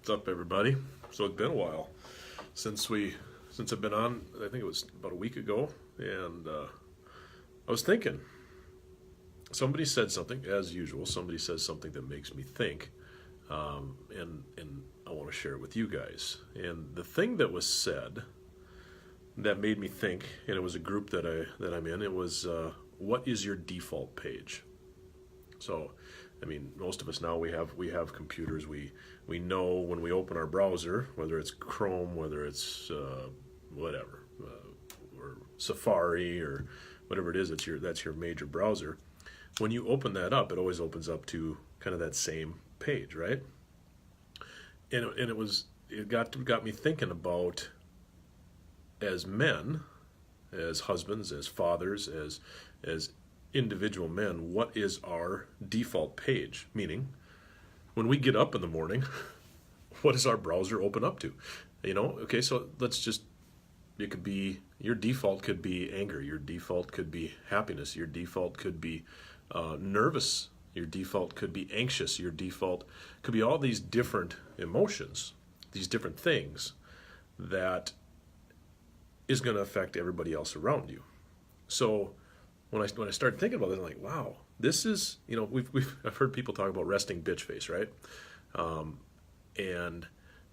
What's up, everybody? So it's been a while since I've been on. I think it was about a week ago, and I was thinking. Somebody said something, as usual. Somebody says something that makes me think, and I want to share it with you guys. And the thing that was said that made me think, and it was a group that I'm in. It was, what is your default page? So, I mean, most of us now we have computers. We know when we open our browser, whether it's Chrome, whether it's whatever, or Safari, or whatever it is. That's your major browser. When you open that up, it always opens up to kind of that same page, right? And it got me thinking about, as men, as husbands, as fathers, as individual men, what is our default page? Meaning, when we get up in the morning, what does our browser open up to? Okay, so it could be, your default could be anger, your default could be happiness, your default could be nervous, your default could be anxious, your default could be all these different emotions, these different things that is going to affect everybody else around you. So when I started thinking about this, I'm like, wow, this is, I've heard people talk about resting bitch face, right? And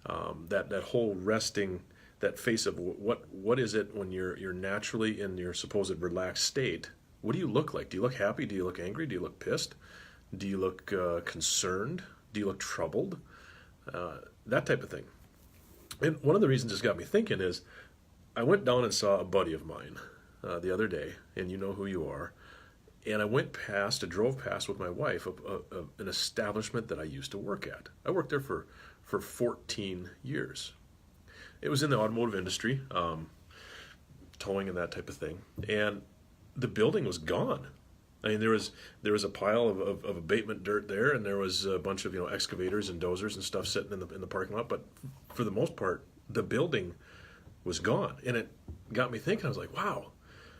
that whole resting, that face of what is it when you're naturally in your supposed relaxed state? What do you look like? Do you look happy? Do you look angry? Do you look pissed? Do you look concerned? Do you look troubled? That type of thing. And one of the reasons this got me thinking is, I went down and saw a buddy of mine the other day, and you know who you are. And I drove past with my wife an establishment that I used to work at. I worked there for 14 years. It was in the automotive industry, towing and that type of thing. And the building was gone. I mean, there was a pile of abatement dirt there, and there was a bunch of excavators and dozers and stuff sitting in the parking lot. But for the most part, the building was gone. And it got me thinking. I was like, wow,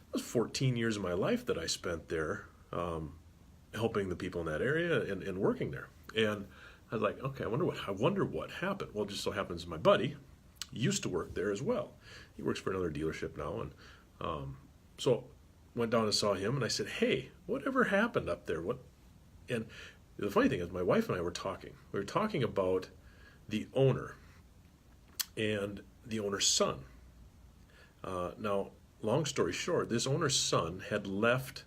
that was 14 years of my life that I spent there, helping the people in that area and working there. And I was like, okay, I wonder what happened. Well, it just so happens my buddy used to work there as well. He works for another dealership now, and so went down and saw him, and I said, hey, whatever happened up there? And the funny thing is, my wife and I were talking. We were talking about the owner and the owner's son. Now, long story short, this owner's son had left,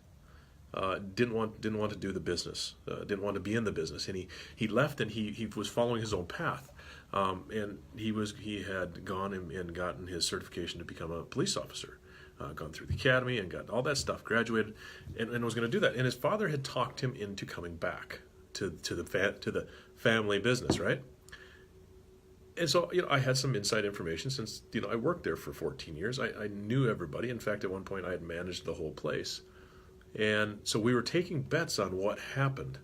didn't want to do the business, didn't want to be in the business, and he left, and he was following his own path, and he had gone and gotten his certification to become a police officer, gone through the academy and got all that stuff, graduated, and was going to do that. And his father had talked him into coming back to the family business, right? And so, I had some inside information since, I worked there for 14 years. I knew everybody. In fact, at one point, I had managed the whole place. And so we were taking bets on what happened.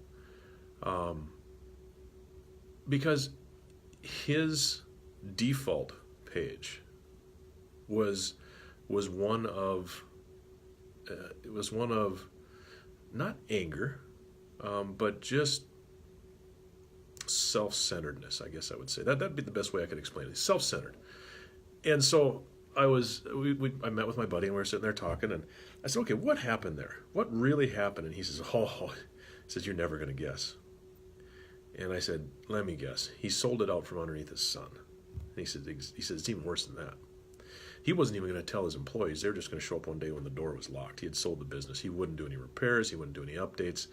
Because his default page was one of not anger, but just self-centeredness, I guess I would say. That'd be the best way I could explain it. Self-centered. And so I met with my buddy, and we were sitting there talking, and I said, okay, what happened there? What really happened? And he says, he says, you're never going to guess. And I said, let me guess. He sold it out from underneath his son. And he said, it's even worse than that. He wasn't even going to tell his employees. They were just going to show up one day when the door was locked. He had sold the business. He wouldn't do any repairs. He wouldn't do any updates.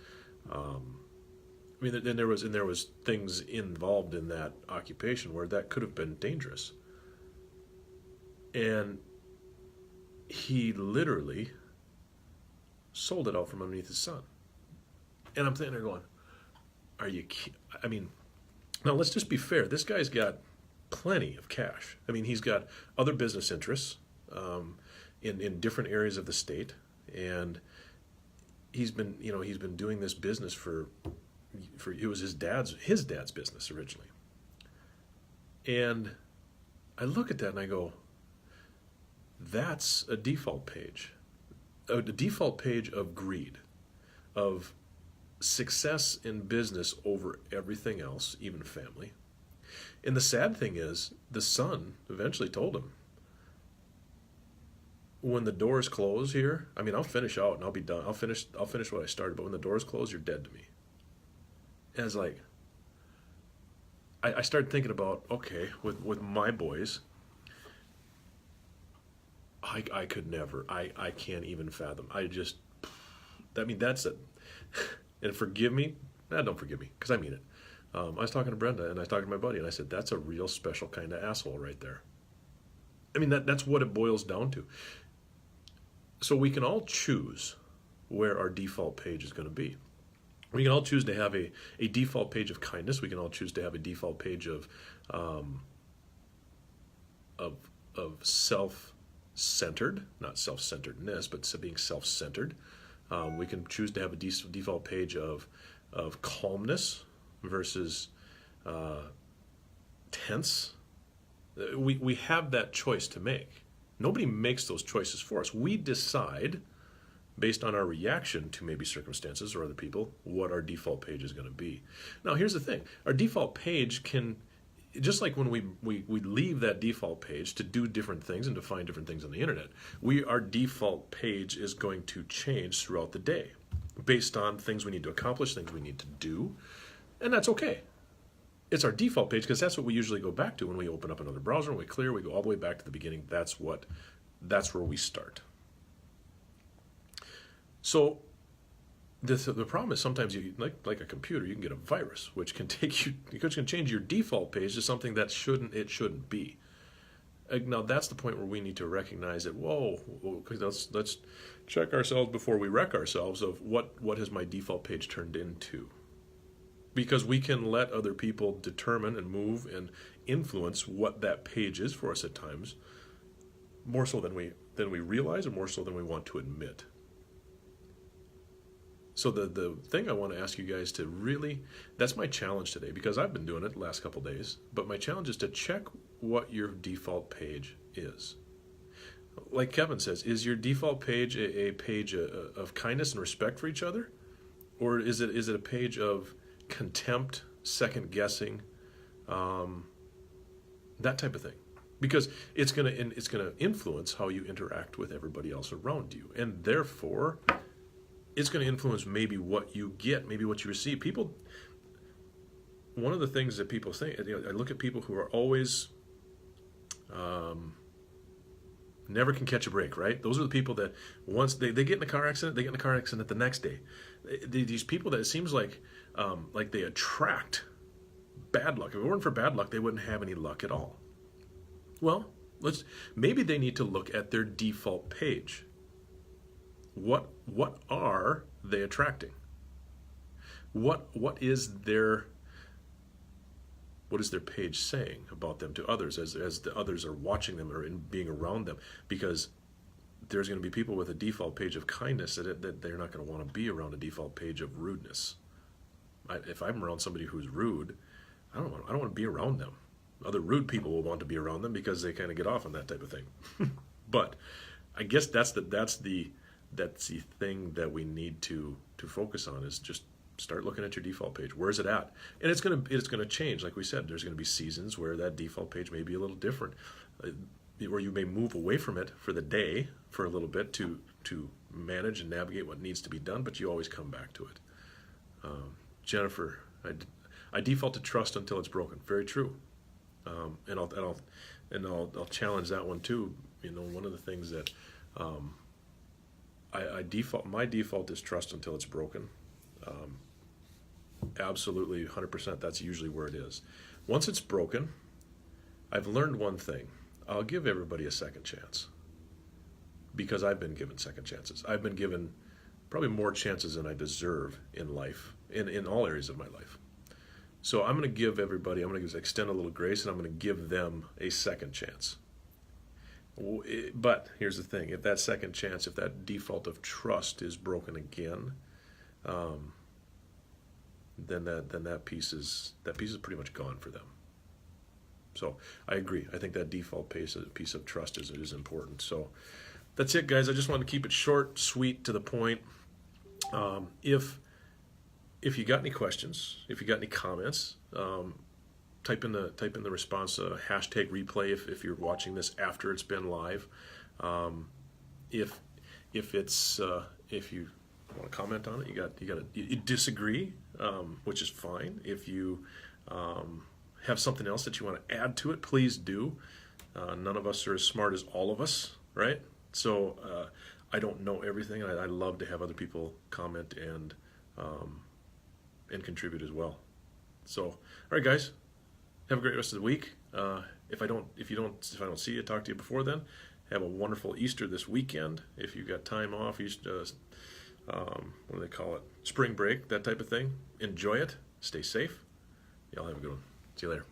I mean, then there was things involved in that occupation where that could have been dangerous. And he literally sold it out from underneath his son. And I'm sitting there going, are you I mean, now let's just be fair. This guy's got plenty of cash. I mean, he's got other business interests in different areas of the state, and he's been doing this business for it was his dad's business originally. And I look at that and I go, that's a default page. A default page of greed, of success in business over everything else, even family. And the sad thing is, the son eventually told him, when the doors close here, I mean, I'll finish out and I'll be done. I'll finish what I started, but when the doors close, you're dead to me. And it's like, I started thinking about, okay, with my boys, I could never, I can't even fathom. I mean, that's it. And forgive me, don't forgive me, because I mean it. I was talking to Brenda and I was talking to my buddy and I said, that's a real special kind of asshole right there. I mean, that's what it boils down to. So we can all choose where our default page is going to be. We can all choose to have a default page of kindness. We can all choose to have a default page of self-centered, not self-centeredness, but being self-centered. We can choose to have a default page of calmness versus tense. We have that choice to make. Nobody makes those choices for us. We decide, based on our reaction to maybe circumstances or other people, what our default page is going to be. Now, here's the thing. Our default page can, just like when we leave that default page to do different things and to find different things on the internet, our default page is going to change throughout the day based on things we need to accomplish, things we need to do, and that's okay. It's our default page because that's what we usually go back to when we open up another browser and we clear, we go all the way back to the beginning. That's where we start. So the problem is sometimes you like a computer, you can get a virus which can change your default page to something that shouldn't be. Now that's the point where we need to recognize that, let's check ourselves before we wreck ourselves of what has my default page turned into. Because we can let other people determine and move and influence what that page is for us at times, more so than we realize, or more so than we want to admit. So the thing I want to ask you guys to really, that's my challenge today, because I've been doing it the last couple days, but my challenge is to check what your default page is. Like Kevin says, is your default page a page of kindness and respect for each other? Or is it a page of contempt, second guessing, that type of thing? Because it's gonna influence how you interact with everybody else around you, and therefore it's going to influence maybe what you get, maybe what you receive. People, one of the things that people say, I look at people who are always never can catch a break, right? Those are the people that once they get in a car accident, they get in a car accident the next day. These people that it seems like they attract bad luck. If it weren't for bad luck, they wouldn't have any luck at all. Well, maybe they need to look at their default page. What are they attracting? What is their page saying about them to others as the others are watching them or being around them? Because there's going to be people with a default page of kindness that they're not going to want to be around a default page of rudeness. If I'm around somebody who's rude, I don't want to be around them. Other rude people will want to be around them because they kind of get off on that type of thing. But I guess that's the thing that we need to focus on, is just start looking at your default page. Where is it at? And it's gonna change. Like we said, there's gonna be seasons where that default page may be a little different, where you may move away from it for the day for a little bit to manage and navigate what needs to be done, but you always come back to it. Jennifer, I default to trust until it's broken. Very true. And I'll challenge that one too. One of the things that my default is trust until it's broken. Absolutely, 100%. That's usually where it is. Once it's broken, I've learned one thing. I'll give everybody a second chance, because I've been given second chances. I've been given probably more chances than I deserve in life, in all areas of my life. So I'm going to give everybody, I'm going to extend a little grace, and I'm going to give them a second chance. But here's the thing: if that second chance, if that default of trust is broken again, then that piece is pretty much gone for them. So I agree. I think that default piece of trust is important. So that's it, guys. I just wanted to keep it short, sweet, to the point. If you got any questions, if you got any comments, type in the response hashtag replay if you're watching this after it's been live. If it's if you want to comment on it, you disagree, which is fine. If you have something else that you want to add to it, please do. None of us are as smart as all of us, right? So I don't know everything. I love to have other people comment and contribute as well. So, all right, guys, have a great rest of the week. If I don't see you, talk to you before then. Have a wonderful Easter this weekend. If you got time off, what do they call it? Spring break, that type of thing. Enjoy it. Stay safe. Y'all have a good one. See you later.